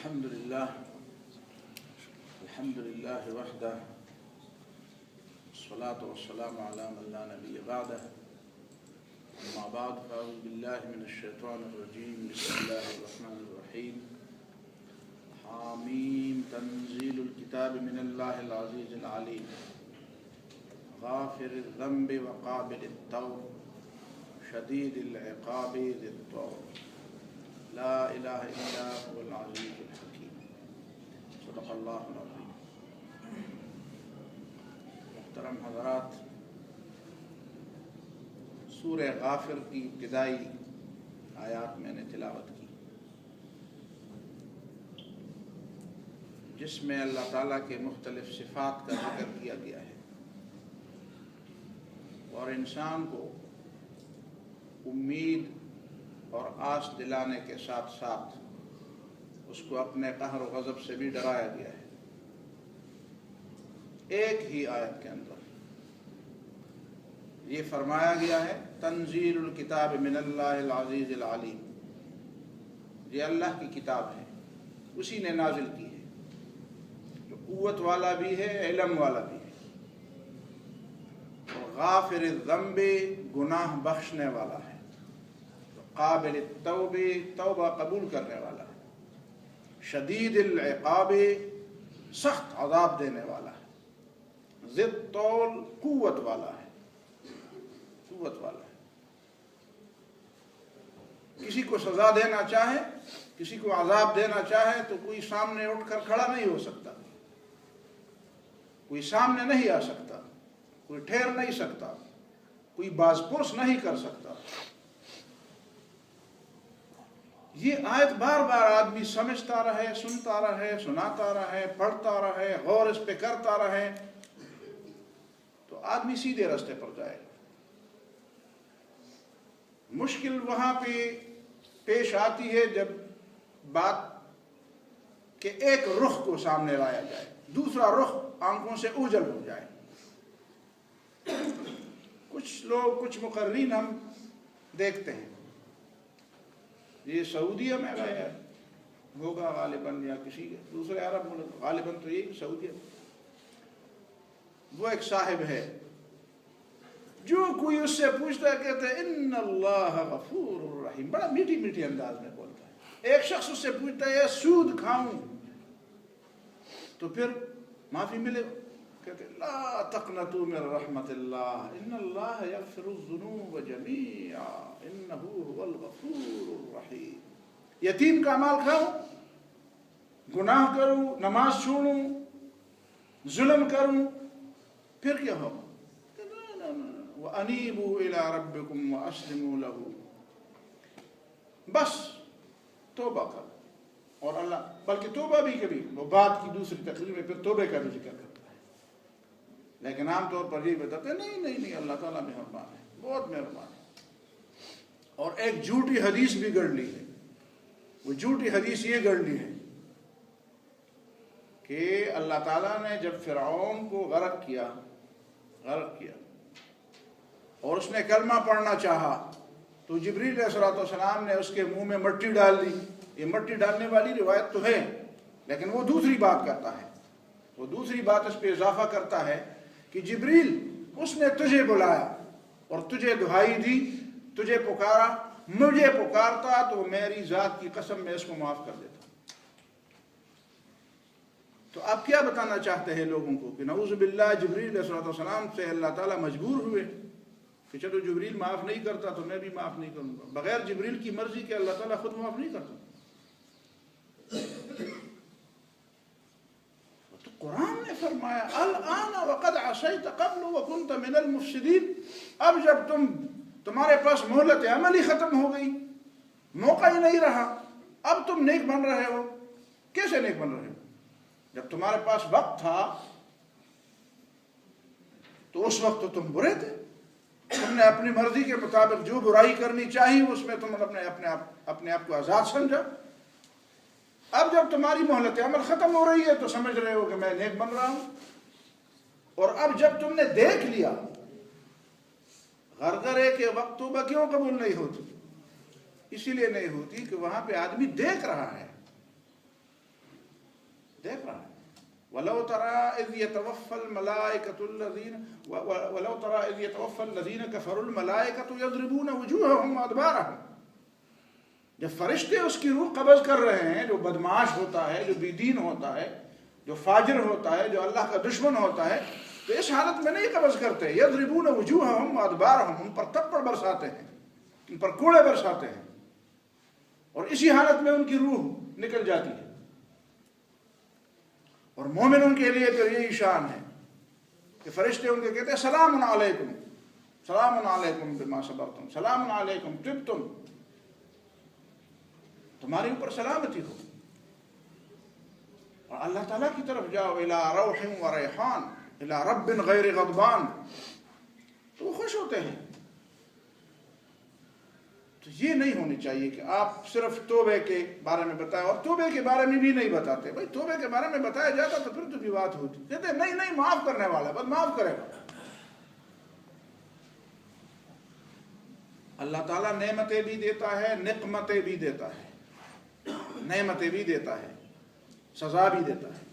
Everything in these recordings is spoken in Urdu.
الحمد لله وحده والصلاة والسلام على من لا نبي بعده أما بعد فأعوذ بالله من الشيطان الرجيم بسم الله الرحمن الرحيم حاميم تنزيل الكتاب من الله العزيز العليم غافر الذنب وقابل التوب شديد العقاب ذي الطول لا إله إلا هو العزيز الحكيم صدق اللہ العظیم۔ محترم حضرات، سورہ غافر کی ابتدائی آیات میں نے تلاوت کی، جس میں اللہ تعالیٰ کے مختلف صفات کا ذکر کیا گیا ہے اور انسان کو امید اور آس دلانے کے ساتھ ساتھ اس کو اپنے قہر و غضب سے بھی ڈرایا گیا ہے۔ ایک ہی آیت کے اندر یہ فرمایا گیا ہے تنزیل الکتاب من اللہ العزیز العلیم، یہ اللہ کی کتاب ہے، اسی نے نازل کی ہے، جو قوت والا بھی ہے، علم والا بھی ہے، اور غافر الذنب گناہ بخشنے والا ہے، قابل التوب توبہ قبول کرنے والا ہے، شدید العقاب سخت عذاب دینے والا ہے، ذی الطول قوت والا ہے، قوت والا ہے۔ کسی کو سزا دینا چاہے، کسی کو عذاب دینا چاہے تو کوئی سامنے اٹھ کر کھڑا نہیں ہو سکتا، کوئی سامنے نہیں آ سکتا، کوئی ٹھہر نہیں سکتا، کوئی باز پرس نہیں کر سکتا۔ یہ آیت بار بار آدمی سمجھتا رہے، سنتا رہے، سناتا رہے، پڑھتا رہے، غور اس پہ کرتا رہے تو آدمی سیدھے راستے پر جائے گا۔ مشکل وہاں پہ پیش آتی ہے جب بات کہ ایک رخ کو سامنے لایا جائے، دوسرا رخ آنکھوں سے اوجھل ہو جائے۔ کچھ لوگ، کچھ مقررین ہم دیکھتے ہیں، یہ سعودیہ میں گئے ہوگا غالباً یا کسی دوسرے عرب ملک، غالباً تو یہ سعودیہ، وہ ایک صاحب ہے، جو کوئی اس سے پوچھتا ہے کہتے ہیں ان اللہ غفور الرحیم، بڑا میٹھی میٹھی انداز میں بولتا ہے۔ ایک شخص اس سے پوچھتا ہے سود کھاؤں تو پھر معافی ملے، کہتے ہیں لا تقنطوا من رحمت اللہ ان اللہ یغفر الذنوب جمیعا انہ هو الغفور الرحیم۔ یتیم کا مال کھاؤں، گناہ کروں، نماز چھوڑوں، ظلم کروں، پھر کیا ہوگا؟ وَأَنِيبُوا إِلَىٰ رَبِّكُمْ وَأَسْلِمُوا لَهُ، بس توبہ کرو۔ اور اللہ بلکہ توبہ بھی کبھی وہ بات کی دوسری تقریر میں پھر توبے کا بھی ذکر کرتا ہے، لیکن عام طور پر یہ بتاتے ہیں نہیں اللہ تعالیٰ مہربان ہے، بہت مہربان ہے۔ اور ایک جھوٹی حدیث بھی گڑھ لی ہے، وہ جھوٹی حدیث یہ گڑھ لی ہے کہ اللہ تعالیٰ نے جب فرعون کو غرق کیا اور اس نے کلمہ پڑھنا چاہا تو جبریل علیہ السلام نے اس کے منہ میں مٹی ڈال دی۔ یہ مٹی ڈالنے والی روایت تو ہے، لیکن وہ دوسری بات کرتا ہے، وہ دوسری بات اس پہ اضافہ کرتا ہے کہ جبریل اس نے تجھے بلایا اور تجھے دہائی دی، تجھے پکارا، مجھے پکارتا تو میری ذات کی قسم میں اس کو معاف کر دیتا۔ تو آپ کیا بتانا چاہتے ہیں لوگوں کو کہ نعوذ باللہ جبریل علیہ السلام سے اللہ تعالیٰ مجبور ہوئے کہ چلو جبریل معاف نہیں کرتا تو میں بھی معاف نہیں کروں گا، بغیر جبریل کی مرضی کے اللہ تعالیٰ خود معاف نہیں کرتا۔ تو قرآن نے فرمایا الآن وقد عصیت قبل وکنت من المفسدین، اب جب تمہارے پاس مہلت عمل ہی ختم ہو گئی، موقع ہی نہیں رہا، اب تم نیک بن رہے ہو۔ کیسے نیک بن رہے ہو؟ جب تمہارے پاس وقت تھا تو اس وقت تو تم برے تھے، تم نے اپنی مرضی کے مطابق جو برائی کرنی چاہیے اس میں تم اپنے آپ کو آزاد سمجھا۔ اب جب تمہاری مہلت عمل ختم ہو رہی ہے تو سمجھ رہے ہو کہ میں نیک بن رہا ہوں، اور اب جب تم نے دیکھ لیا، غرغرے کے وقت توبہ کیوں قبول نہیں ہوتی؟ اسی لیے نہیں ہوتی کہ وہاں پہ آدمی دیکھ رہا ہے، دیکھ رہا ہے. وَلَوْ تَرَىٰ إِذْ يَتَوَفَّى الْمَلَائِكَةُ وَلَوْ تَرَىٰ إِذْ يَتَوَفَّى الَّذِينَ كَفَرُوا الْمَلَائِكَةُ يَضْرِبُونَ وُجُوهَهُمْ وَأَدْبَارَهُم. جب فرشتے اس کی روح قبض کر رہے ہیں، جو بدمعاش ہوتا ہے، جو بے دین ہوتا ہے، جو فاجر ہوتا ہے، جو اللہ کا دشمن ہوتا ہے، تو اس حالت میں نہیں قبض کرتے. يَضْرِبُونَ وُجُوهَهُمْ وَأَدْبَارَهُم. ان پر تپڑ برساتے ہیں، ان پر کوڑے برساتے ہیں، اور اسی حالت میں ان کی روح نکل جاتی ہے. اور مومنوں کے لیے تو یہی شان ہے کہ فرشتے ان کے کہتے ہیں سلام علیکم، سلام علیکم بما صبرتم، سلام علیکم طبتم، تمہارے اوپر سلامتی ہو. اور اللہ تعالیٰ کی طرف جاؤ، الی روح و ریحان الی رب غیر غضبان، تو وہ خوش ہوتے ہیں. تو یہ نہیں ہونی چاہیے کہ آپ صرف توبے کے بارے میں بتائیں، اور توبے کے بارے میں بھی نہیں بتاتے. بھائی توبے کے بارے میں بتایا جاتا تو پھر تو بھی بات ہوتی. کہتے نہیں نہیں معاف کرنے والا ہے، بس معاف کرے گا. اللہ تعالیٰ نعمتیں بھی دیتا ہے، نقمتیں بھی دیتا ہے. نعمتیں بھی دیتا ہے، سزا بھی دیتا ہے.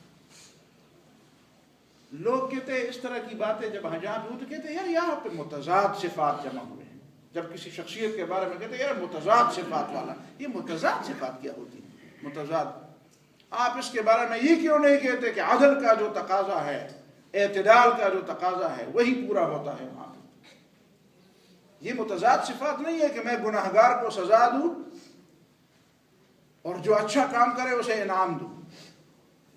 لوگ کہتے ہیں اس طرح کی باتیں جب جہاں پہ ہو تو کہتے ہیں یار یہاں پہ متضاد صفات جمع ہوئے ہیں. جب کسی شخصیت کے بارے میں کہتے ہیں یار متضاد صفات والا، یہ متضاد صفات کیا ہوتی ہے؟ متضاد، آپ اس کے بارے میں یہ کیوں نہیں کہتے کہ عدل کا جو تقاضا ہے، اعتدال کا جو تقاضا ہے وہی پورا ہوتا ہے وہاں پہ؟ یہ متضاد صفات نہیں ہے کہ میں گناہگار کو سزا دوں اور جو اچھا کام کرے اسے انعام دوں.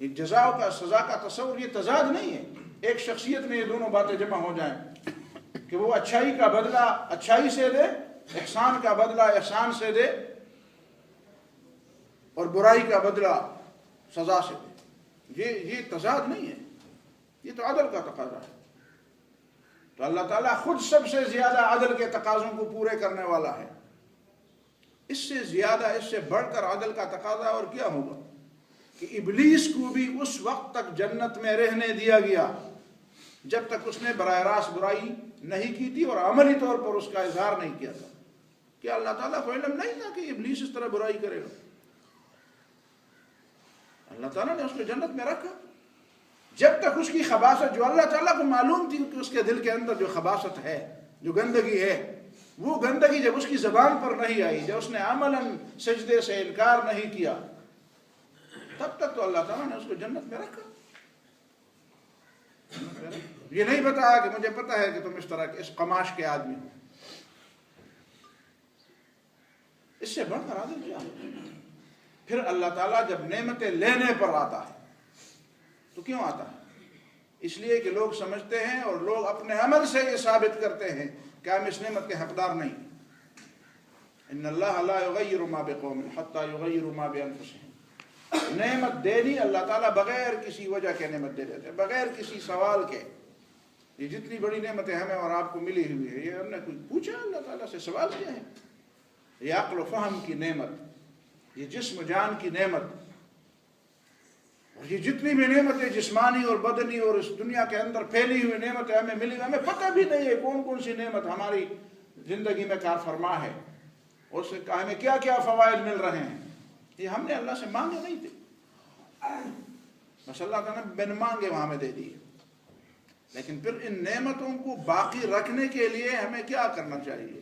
یہ جزا کا سزا کا تصور یہ تضاد نہیں ہے. ایک شخصیت میں یہ دونوں باتیں جمع ہو جائیں کہ وہ اچھائی کا بدلہ اچھائی سے دے، احسان کا بدلہ احسان سے دے، اور برائی کا بدلہ سزا سے دے. یہ تضاد نہیں ہے، یہ تو عدل کا تقاضا ہے. تو اللہ تعالیٰ خود سب سے زیادہ عدل کے تقاضوں کو پورے کرنے والا ہے. اس سے زیادہ، اس سے بڑھ کر عدل کا تقاضا اور کیا ہوگا کہ ابلیس کو بھی اس وقت تک جنت میں رہنے دیا گیا جب تک اس نے براہ راست برائی نہیں کی تھی اور عملی طور پر اس کا اظہار نہیں کیا تھا. کہ اللہ تعالیٰ کو علم نہیں تھا کہ ابلیس اس طرح برائی کرے گا. اللہ تعالیٰ نے اس کو جنت میں رکھا جب تک اس کی خباثت، جو اللہ تعالیٰ کو معلوم تھی کہ اس کے دل کے اندر جو خباثت ہے، جو گندگی ہے، وہ گندگی جب اس کی زبان پر نہیں آئی، جب اس نے عملاً سجدے سے انکار نہیں کیا، تب تک تو اللہ تعالیٰ نے اس کو جنت میں رکھا. یہ نہیں بتایا کہ مجھے پتہ ہے کہ تم اس طرح کے اس قماش کے آدمی ہو. اس سے بڑھ کر عادل کیا ہے؟ پھر اللہ تعالیٰ جب نعمتیں لینے پر آتا ہے تو کیوں آتا ہے؟ اس لیے کہ لوگ سمجھتے ہیں اور لوگ اپنے عمل سے یہ ثابت کرتے ہیں کہ ہم اس نعمت کے حقدار نہیں. ان اللہ لا یغیر ما بقوم حتی یغیروا ما بانفسهم. نعمت دینی اللہ تعالیٰ بغیر کسی وجہ کے نعمت دے دیتے ہیں، بغیر کسی سوال کے. یہ جتنی بڑی نعمتیں ہمیں اور آپ کو ملی ہوئی ہے، یہ ہم نے کوئی پوچھا اللہ تعالیٰ سے، سوال کیا ہے؟ یہ عقل و فہم کی نعمت، یہ جسم جان کی نعمت، اور یہ جتنی بھی نعمتیں جسمانی اور بدنی اور اس دنیا کے اندر پھیلی ہوئی نعمتیں ہمیں ملی، ہمیں پتہ بھی نہیں ہے کون کون سی نعمت ہماری زندگی میں کار فرما ہے، اور اس سے ہمیں کیا کیا فوائد مل رہے ہیں. یہ ہم نے اللہ سے مانگے نہیں تھے، بس اللہ تعالیٰ نے بن مانگے وہاں میں دے دیے. لیکن پھر ان نعمتوں کو باقی رکھنے کے لیے ہمیں کیا کرنا چاہیے؟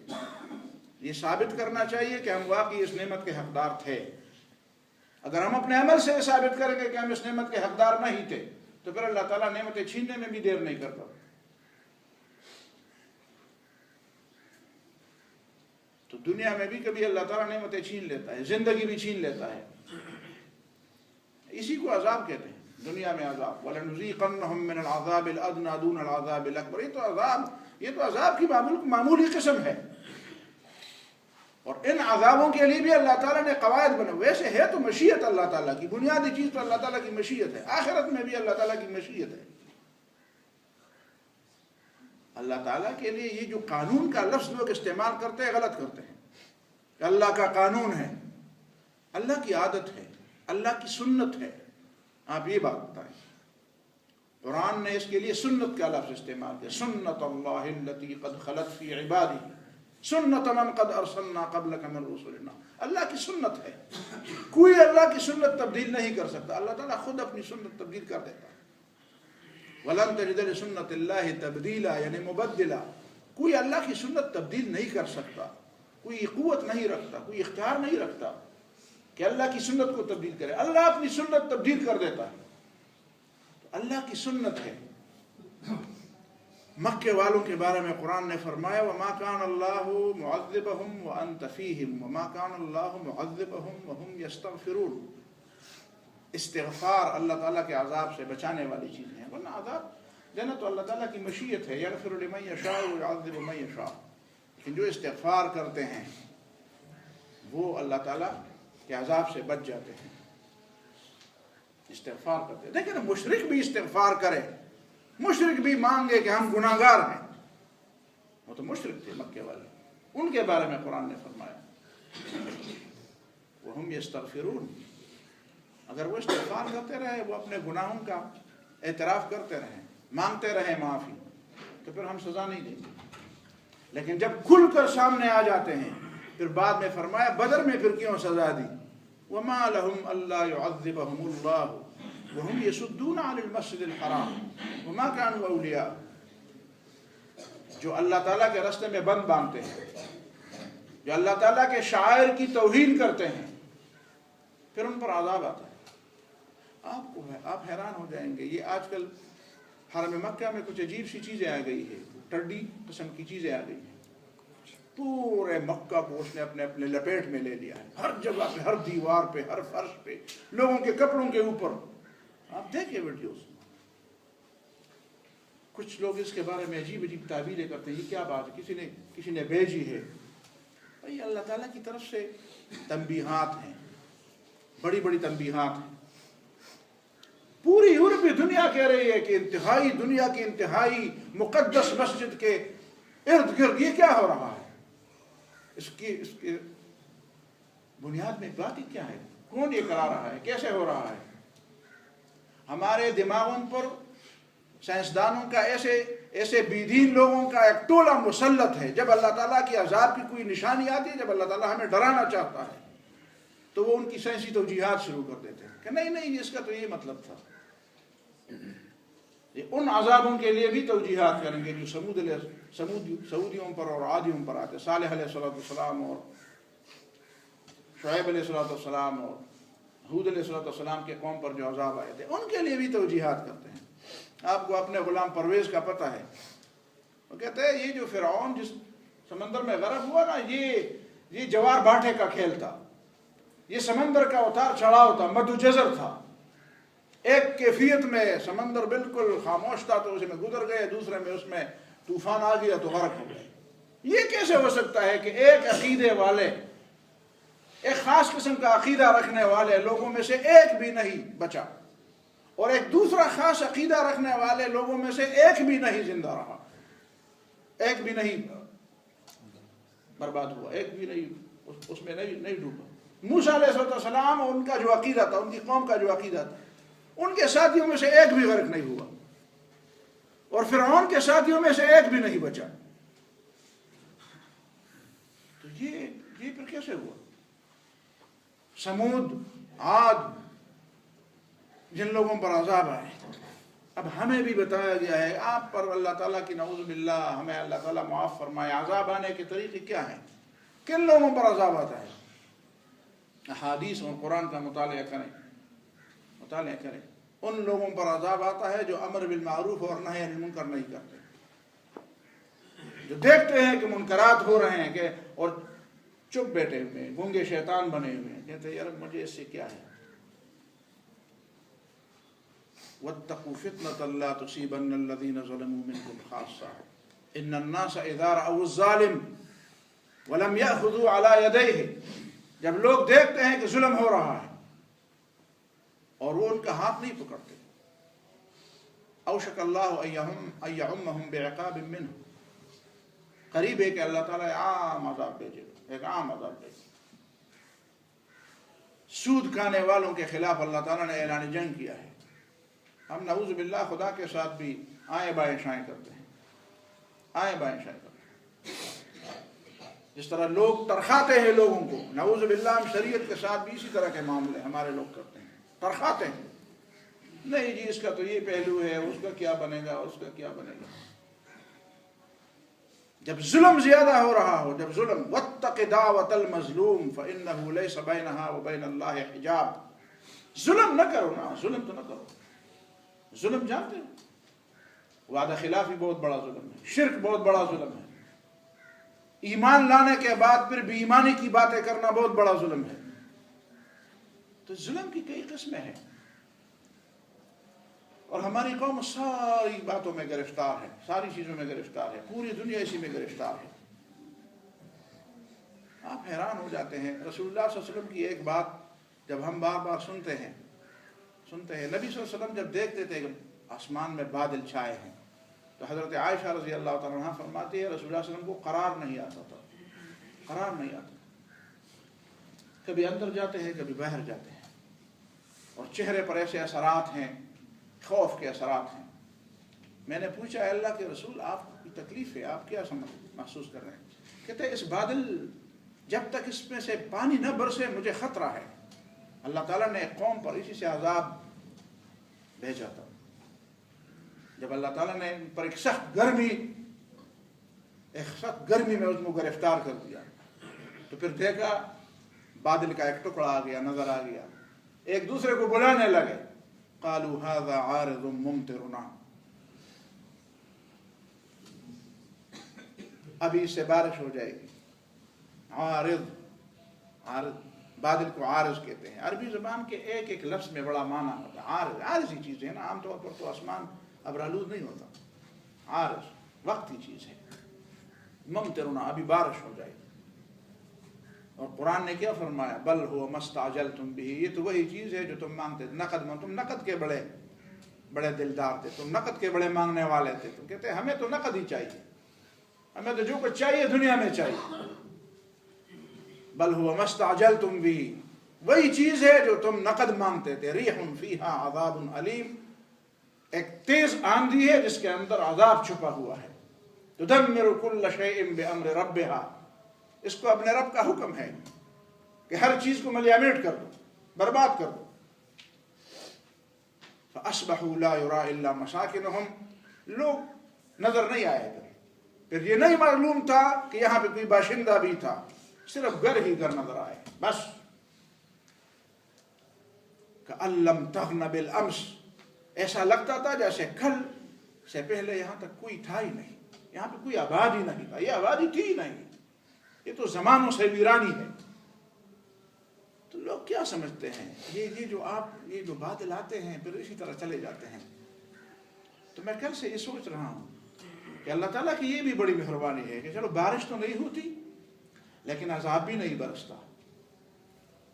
یہ ثابت کرنا چاہیے کہ ہم واقعی اس نعمت کے حقدار تھے. اگر ہم اپنے عمل سے ثابت کریں گے کہ ہم اس نعمت کے حقدار نہیں تھے تو پھر اللہ تعالیٰ نعمتیں چھیننے میں بھی دیر نہیں کرتا. تو دنیا میں بھی کبھی اللہ تعالیٰ نعمتیں چھین لیتا ہے، زندگی بھی چھین لیتا ہے. اسی کو عذاب کہتے ہیں، دنیا میں عذاب. وَلَنُذِيقَنَّهُم مِّنَ الْعَذَابِ الْأَدْنَىٰ دُونَ الْعَذَابِ الْأَكْبَرِ. یہ تو عذاب کی معمولی قسم ہے. اور ان عذابوں کے لیے بھی اللہ تعالیٰ نے قواعد بنے. ویسے ہے تو مشیت اللہ تعالیٰ کی، بنیادی چیز تو اللہ تعالیٰ کی مشیت ہے. آخرت میں بھی اللہ تعالیٰ کی مشیت ہے. اللہ تعالیٰ کے لیے یہ جو قانون کا لفظ لوگ استعمال کرتے ہیں غلط کرتے ہیں. کہ اللہ کا قانون ہے، اللہ کی عادت ہے، اللہ کی سنت ہے. آپ یہ بات بتائیں. قرآن نے اس کے لیے سنت کا لفظ استعمال کیا. سنت اللہ التی قد خلت فی عبادہ. سنت من قد ارسلنا قبلک من رسلنا، اللہ کی سنت ہے، کوئی اللہ کی سنت تبدیل نہیں کر سکتا، اللہ تعالیٰ خود اپنی سنت تبدیل کر دیتا ہے۔ وَلَن تَجِدَ لِسُنَّتِ اللَّهِ تَبْدِيلًا، یعنی مبدلا، کوئی اللہ کی سنت تبدیل نہیں کر سکتا، کوئی قوت نہیں رکھتا، کوئی اختیار نہیں رکھتا کہ اللہ کی سنت کو تبدیل کرے، اللہ اپنی سنت تبدیل کر دیتا ہے، تو اللہ کی سنت ہے۔ مکے والوں کے بارے میں قرآن نے فرمایا وَمَا كَانَ اللَّهُ مُعَذِّبَهُمْ وَأَنْتَ فِيهِمْ وَمَا كَانَ اللَّهُ مُعَذِّبَهُمْ وَهُمْ يَسْتَغْفِرُونَ۔ استغفار اللہ تعالیٰ کے عذاب سے بچانے والی چیزیں ہیں، ورنہ عذاب دینا تو اللہ تعالیٰ کی مشیت ہے، یغفر لمن یشاء ویعذب من یشاء، لیکن جو استغفار کرتے ہیں وہ اللہ تعالیٰ کے عذاب سے بچ جاتے ہیں، استغفار کرتے ہیں۔ لیکن مشرک بھی استغفار کرے، مشرک بھی مانگے کہ ہم گناہگار ہیں، وہ تو مشرک تھے مکے والے، ان کے بارے میں قرآن نے فرمایا وَهُمْ يَسْتَغْفِرُونَ، اگر وہ استغفار کرتے رہے، وہ اپنے گناہوں کا اعتراف کرتے رہے، مانگتے رہے معافی، تو پھر ہم سزا نہیں دیں گے۔ لیکن جب کھل کر سامنے آ جاتے ہیں، پھر بعد میں فرمایا بدر میں پھر کیوں سزا دی، وَمَا لَهُمْ أَلَّا يُعَذِّبَهُمُ اللَّهُ وَهُمْ يَصُدُّونَ عَنِ الْمَسْجِدِ الْحَرَامِ وَمَا كَانُوا أَوْلِيَاءَ، جو اللہ تعالیٰ کے راستے میں بند باندھتے ہیں، جو اللہ تعالیٰ کے شعائر کی توہین کرتے ہیں، پھر ان پر عذاب آتا ہے۔ آپ حیران ہو جائیں گے، یہ آج کل حرم مکہ میں کچھ عجیب سی چیزیں آ گئی ہے، ٹڈی قسم کی چیزیں آ گئی ہیں، پورے مکہ کو اس نے اپنے لپیٹ میں لے لیا ہے، ہر جگہ پہ، ہر دیوار پہ، ہر فرش پہ، لوگوں کے کپڑوں کے اوپر، آپ دیکھیں ویڈیوز۔ کچھ لوگ اس کے بارے میں عجیب عجیب تعبیریں کرتے ہیں، یہ کیا بات ہے، کسی نے بھیجی ہے؟ بھائی اللہ تعالیٰ کی طرف سے تنبیہات ہیں، بڑی بڑی تنبیہات ہیں۔ پوری یورپی دنیا کہہ رہی ہے کہ دنیا کی انتہائی مقدس مسجد کے ارد گرد یہ کیا ہو رہا ہے، اس کی بنیاد میں بات کیا ہے، کون یہ کرا رہا ہے، کیسے ہو رہا ہے؟ ہمارے دماغوں پر سائنسدانوں کا ایسے بیدین لوگوں کا ایک ٹولہ مسلط ہے، جب اللہ تعالیٰ کی عذاب کی کوئی نشانی آتی ہے، جب اللہ تعالیٰ ہمیں ڈرانا چاہتا ہے تو وہ ان کی سائنسی توجیحات شروع کر دیتے ہیں کہ نہیں اس کا تو یہ مطلب تھا۔ یہ ان عذابوں کے لیے بھی توجیحات کریں گے جو سعودیوں پر اور عادیوں پر آتے، صالح علیہ السلام اور شعیب علیہ السلام اور ہود علیہ السلام کے قوم پر جو عذاب آئے تھے، ان کے لیے بھی توجیحات کرتے ہیں۔ آپ کو اپنے غلام پرویز کا پتہ ہے، وہ کہتے ہیں یہ جو فرعون جس سمندر میں غرق ہوا نا، یہ جوار باٹے کا کھیل تھا، یہ سمندر کا اتار چڑھاؤ تھا، مد و جزر تھا، ایک کیفیت میں سمندر بالکل خاموش تھا تو اس میں گزر گئے، دوسرے میں اس میں طوفان آ گیا تو غرق ہو گئے۔ یہ کیسے ہو سکتا ہے کہ ایک عقیدے والے، ایک خاص قسم کا عقیدہ رکھنے والے لوگوں میں سے ایک بھی نہیں بچا، اور ایک دوسرا خاص عقیدہ رکھنے والے لوگوں میں سے ایک بھی نہیں زندہ رہا، ایک بھی نہیں برباد ہوا، ایک بھی نہیں اس میں نہیں ڈوبا۔ موسیٰ علیہ السلام اور ان کا جو عقیدہ تھا، ان کی قوم کا جو عقیدہ تھا، ان کے ساتھیوں میں سے ایک بھی غرق نہیں ہوا، اور فرعون کے ساتھیوں میں سے ایک بھی نہیں بچا۔ تو یہ پھر کیسے ہوا؟ سمود، عاد، جن لوگوں پر عذاب آئے، اب ہمیں بھی بتایا گیا ہے، آپ پر اللہ تعالیٰ کی نعوذ باللہ، ہمیں اللہ تعالیٰ معاف فرمائے، عذاب آنے کے طریقے کیا ہیں، کن لوگوں پر عذاب آتا ہے۔ احادیث اور قرآن کا مطالعہ کریں، ان لوگوں پر عذاب آتا ہے جو امر بالمعروف اور نہی عن المنکر نہیں کرتے، جو دیکھتے ہیں کہ منکرات ہو رہے ہیں کہ اور چپ بیٹھے ہوئے، گونگے شیطان بنے ہوئے ہیں، کہتے ہیں یار مجھے اس سے کیا ہے۔ وَاتَّقُوا فِتْنَةً لَا تُصِيبَنَّ الَّذِينَ ظَلَمُوا مِنْكُمْ خَاصَّةً إِنَّ النَّاسَ إِذَا رَأَوُا الظَّالِمَ وَلَمْ يَأْخُذُوا عَلَى يَدَيْهِ، جب لوگ دیکھتے ہیں کہ ظلم ہو رہا ہے اور وہ ان کا ہاتھ نہیں پکڑتے، اوشک اللہ ان یعمہم بعقاب منہ، قریب ہے کہ اللہ تعالیٰ عام عذاب بھیجے، ایک عام عذاب بھیجے۔ سود کھانے والوں کے خلاف اللہ تعالیٰ نے اعلان جنگ کیا ہے۔ ہم نعوذ باللہ خدا کے ساتھ بھی آئیں بائیں شائیں کرتے ہیں، آئیں بائیں شائیں کرتے ہیں۔ جس طرح لوگ ترخاتے ہیں لوگوں کو، نعوذ باللہ ہم شریعت کے ساتھ بھی اسی طرح کے معاملے ہمارے لوگ کرتے ہیں، ترخاتے ہیں، نہیں جی اس کا تو یہ پہلو ہے، اس کا کیا بنے گا، اس کا کیا بنے گا۔ جب ظلم زیادہ ہو رہا ہو، جب ظلم، واتق دعوۃ المظلوم فإنہ لیس بینہا وبین اللہ حجاب، ظلم نہ کرو نا، ظلم تو نہ کرو۔ ظلم جانتے ہو، وعدہ خلافی بہت بڑا ظلم ہے، شرک بہت بڑا ظلم ہے، ایمان لانے کے بعد پھر بے ایمانی کی باتیں کرنا بہت بڑا ظلم ہے۔ تو ظلم کی کئی قسمیں ہیں، اور ہماری قوم ساری باتوں میں گرفتار ہے، ساری چیزوں میں گرفتار ہے، پوری دنیا اسی میں گرفتار ہے۔ آپ حیران ہو جاتے ہیں، رسول اللہ صلی اللہ علیہ وسلم کی ایک بات جب ہم بار بار سنتے ہیں، نبی صلی اللہ علیہ وسلم جب دیکھتے تھے کہ آسمان میں بادل چھائے ہیں تو حضرت عائشہ رضی اللہ تعالیٰ عنہ فرماتی ہے رسول اللہ صلی اللہ علیہ وسلم کو قرار نہیں آتا تھا، قرار نہیں آتا، کبھی اندر جاتے ہیں کبھی باہر جاتے ہیں، اور چہرے پر ایسے اثرات ہیں، خوف کے اثرات ہیں۔ میں نے پوچھا اے اللہ کے رسول آپ کی تکلیف ہے، آپ کیا محسوس کر رہے ہیں؟ کہتے ہیں اس بادل جب تک اس میں سے پانی نہ برسے مجھے خطرہ ہے۔ اللہ تعالیٰ نے ایک قوم پر اسی سے عذاب بھیجا تھا، جب اللہ تعالیٰ نے ان پر ایک سخت گرمی میں اس کو گرفتار کر دیا، تو پھر دیکھا بادل کا ایک ٹکڑا آ گیا، نظر آ گیا، ایک دوسرے کو بلانے لگے، قالوا هذا عارض ممطرنا، ابھی اس سے بارش ہو جائے گی۔ عارض بادل کو عارض کہتے ہیں، عربی زبان کے ایک ایک لفظ میں بڑا معنی ہوتا ہے۔ عارضی چیز ہے نا، عام طور پر تو آسمان ابرآلود نہیں ہوتا، عارض وقتی چیز ہے۔ ممطرنا ابھی بارش ہو جائے گی، اور قرآن نے کیا فرمایا؟ بل هو ما استعجلتم به، یہ تو وہی چیز ہے جو تم مانگتے تھے، تم نقد کے بڑے دلدار تھے، تم نقد کے بڑے مانگنے والے تھے، تم کہتے ہمیں تو نقد ہی چاہیے، ہمیں تو جو کچھ چاہیے دنیا میں چاہیے۔ بل هو ما استعجلتم به، وہی چیز ہے جو تم نقد مانگتے تھے۔ ریح فیہا عذاب علیم، ایک تیز آندھی ہے جس کے اندر عذاب چھپا ہوا ہے۔ تدمر کل شیء بامر ربھا، اس کو اپنے رب کا حکم ہے کہ ہر چیز کو ملیامیٹ کر دو، برباد کر دو۔ فاصبحوا لا یرا الا مساکنہم، لوگ نظر نہیں آئے گا، پھر یہ نہیں معلوم تھا کہ یہاں پہ کوئی باشندہ بھی تھا، صرف گھر ہی گھر نظر آئے بس۔ کأن لم تغن بالامس، ایسا لگتا تھا جیسے کل سے پہلے یہاں تک کوئی تھا ہی نہیں، یہاں پہ کوئی آبادی نہیں تھا، یہ آبادی تھی ہی نہیں، یہ تو زمانوں سے ویرانی ہے۔ تو لوگ کیا سمجھتے ہیں یہ جو بادل آتے ہیں پھر اسی طرح چلے جاتے ہیں۔ تو میں کل سے یہ سوچ رہا ہوں کہ اللہ تعالیٰ کی یہ بھی بڑی مہربانی ہے کہ چلو بارش تو نہیں ہوتی لیکن عذاب بھی نہیں برستا،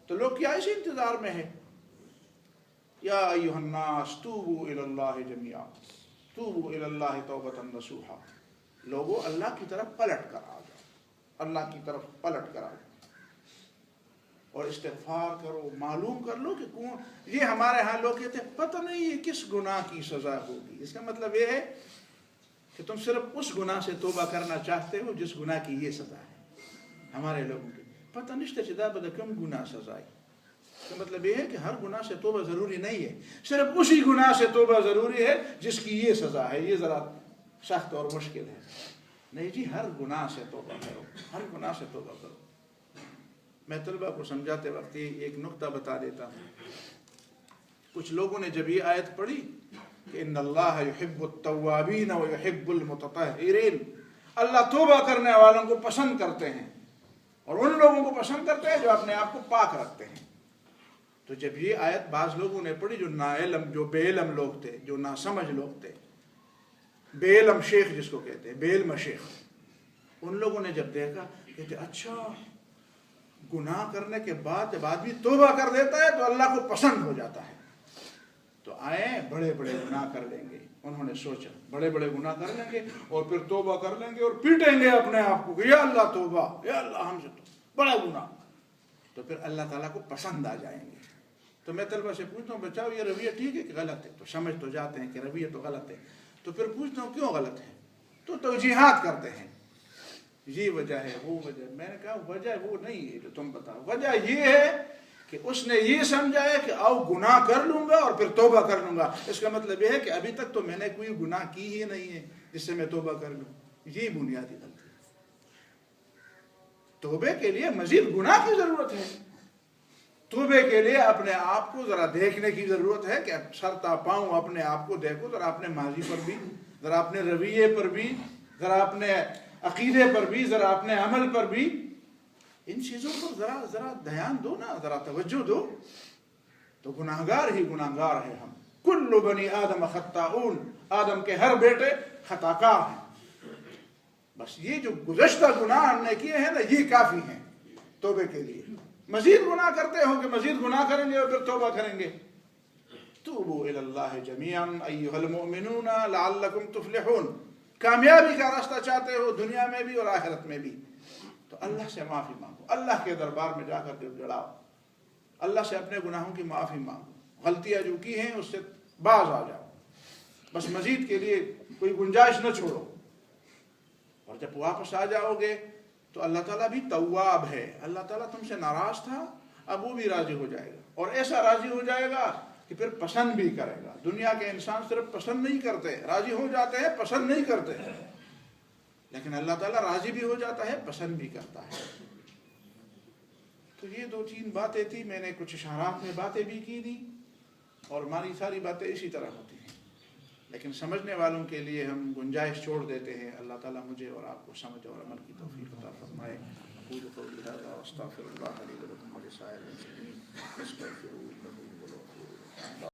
تو لوگ کیا اسی انتظار میں ہے۔ یا ایھا الناس توبوا الی اللہ جميعا، توبوا الی اللہ توبۃ نصوحا، لوگوں اللہ کی طرف پلٹ کر آ جاؤ، اللہ کی طرف پلٹ کر آ جاؤ اور استغفار کرو، معلوم کر لو کہ کون یہ ہمارے ہاں لوگ کہتے ہیں پتہ نہیں یہ کس گناہ کی سزا ہوگی۔ اس کا مطلب یہ ہے کہ تم صرف اس گناہ سے توبہ کرنا چاہتے ہو جس گناہ کی یہ سزا ہے۔ ہمارے لوگوں کے پتہ نہیں چدا بدا کم گناہ سزائی، اس کا مطلب یہ ہے کہ ہر گناہ سے توبہ ضروری نہیں ہے، صرف اسی گناہ سے توبہ ضروری ہے جس کی یہ سزا ہے۔ یہ ذرا سخت اور مشکل ہے، نہیں جی ہر گناہ سے توبہ کرو، ہر گناہ سے توبہ کرو۔ میں طلبہ کو سمجھاتے وقت ایک نقطہ بتا دیتا ہوں۔ کچھ لوگوں نے جب یہ آیت پڑھی کہ ان اللہ یحب التوابین ویحب المتطہرین، اللہ توبہ کرنے والوں کو پسند کرتے ہیں اور ان لوگوں کو پسند کرتے ہیں جو اپنے آپ کو پاک رکھتے ہیں۔ تو جب یہ آیت بعض لوگوں نے پڑھی جو بے علم لوگ تھے، جو ناسمجھ لوگ تھے، بے علم شیخ جس کو کہتے ہیں، بے علم شیخ، ان لوگوں نے جب دیکھا کہتے اچھا گناہ کرنے کے بعد جب آدمی توبہ کر دیتا ہے تو اللہ کو پسند ہو جاتا ہے، تو آئے بڑے بڑے گناہ کر لیں گے۔ انہوں نے سوچا بڑے بڑے گناہ کر لیں گے اور پھر توبہ کر لیں گے اور پیٹیں گے اپنے آپ کو کہ یا اللہ توبہ، یا اللہ ہم سے تو بڑا گناہ، تو پھر اللہ تعالیٰ کو پسند آ جائیں گے۔ تو میں طلبہ سے پوچھتا ہوں بچاؤ یہ رویہ ٹھیک ہے کہ غلط ہے؟ تو سمجھ تو جاتے ہیں کہ رویہ تو غلط ہے، تو پھر پوچھتا ہوں کیوں غلط ہے؟ تو توجیحات کرتے ہیں یہ وجہ ہے وہ وجہ. میں نے کہا وجہ وہ نہیں ہے جو تم بتاؤ, وجہ یہ ہے کہ اس نے یہ سمجھا ہے کہ آؤ گناہ کر لوں گا اور پھر توبہ کر لوں گا. اس کا مطلب یہ ہے کہ ابھی تک تو میں نے کوئی گناہ کی ہی نہیں ہے جس سے میں توبہ کر لوں. یہ بنیادی غلطی ہے. توبے کے لیے مزید گناہ کی ضرورت ہے. توبے کے لیے اپنے آپ کو ذرا دیکھنے کی ضرورت ہے کہ سر تا پاؤں اپنے آپ کو دیکھو, ذرا اپنے ماضی پر بھی, ذرا اپنے رویے پر بھی, ذرا اپنے عقیدے پر بھی, ذرا اپنے عمل پر بھی. ان چیزوں پر ذرا دھیان دو نا, ذرا توجہ دو. تو گناہگار ہی گناہگار ہیں ہم. کل بنی آدم خطاؤن, آدم کے ہر بیٹے خطا کار ہیں. بس یہ جو گزشتہ گناہ ہم نے کیے ہیں نا, یہ کافی ہیں توبے کے لیے. مزید گناہ کرتے ہو کہ مزید گناہ کریں گے اور پھر توبہ کریں گے. توبوا الی اللہ جمیعا ایھا المؤمنون لعلکم تفلحون. کامیابی کا راستہ چاہتے ہو دنیا میں بھی اور آخرت میں بھی, تو اللہ سے معافی مانگو. اللہ کے دربار میں جا کر دل جڑاؤ, اللہ سے اپنے گناہوں کی معافی مانگو. غلطیاں جو کی ہیں اس سے باز آ جاؤ. بس مزید کے لیے کوئی گنجائش نہ چھوڑو. اور جب واپس آ جاؤ گے تو اللہ تعالیٰ بھی تواب ہے. اللہ تعالیٰ تم سے ناراض تھا, اب وہ بھی راضی ہو جائے گا, اور ایسا راضی ہو جائے گا کہ پھر پسند بھی کرے گا. دنیا کے انسان صرف پسند نہیں کرتے, راضی ہو جاتے ہیں, پسند نہیں کرتے. لیکن اللہ تعالیٰ راضی بھی ہو جاتا ہے, پسند بھی کرتا ہے. تو یہ 2-3 باتیں تھی. میں نے کچھ اشارات میں باتیں بھی کی تھی, اور ہماری ساری باتیں اسی طرح ہوتی ہیں, لیکن سمجھنے والوں کے لیے ہم گنجائش چھوڑ دیتے ہیں. اللہ تعالیٰ مجھے اور آپ کو سمجھ اور عمل کی توفیق عطا فرمائے. اقول قولی ھذا واستغفر اللہ لی ولکم ولسائر المسلمین.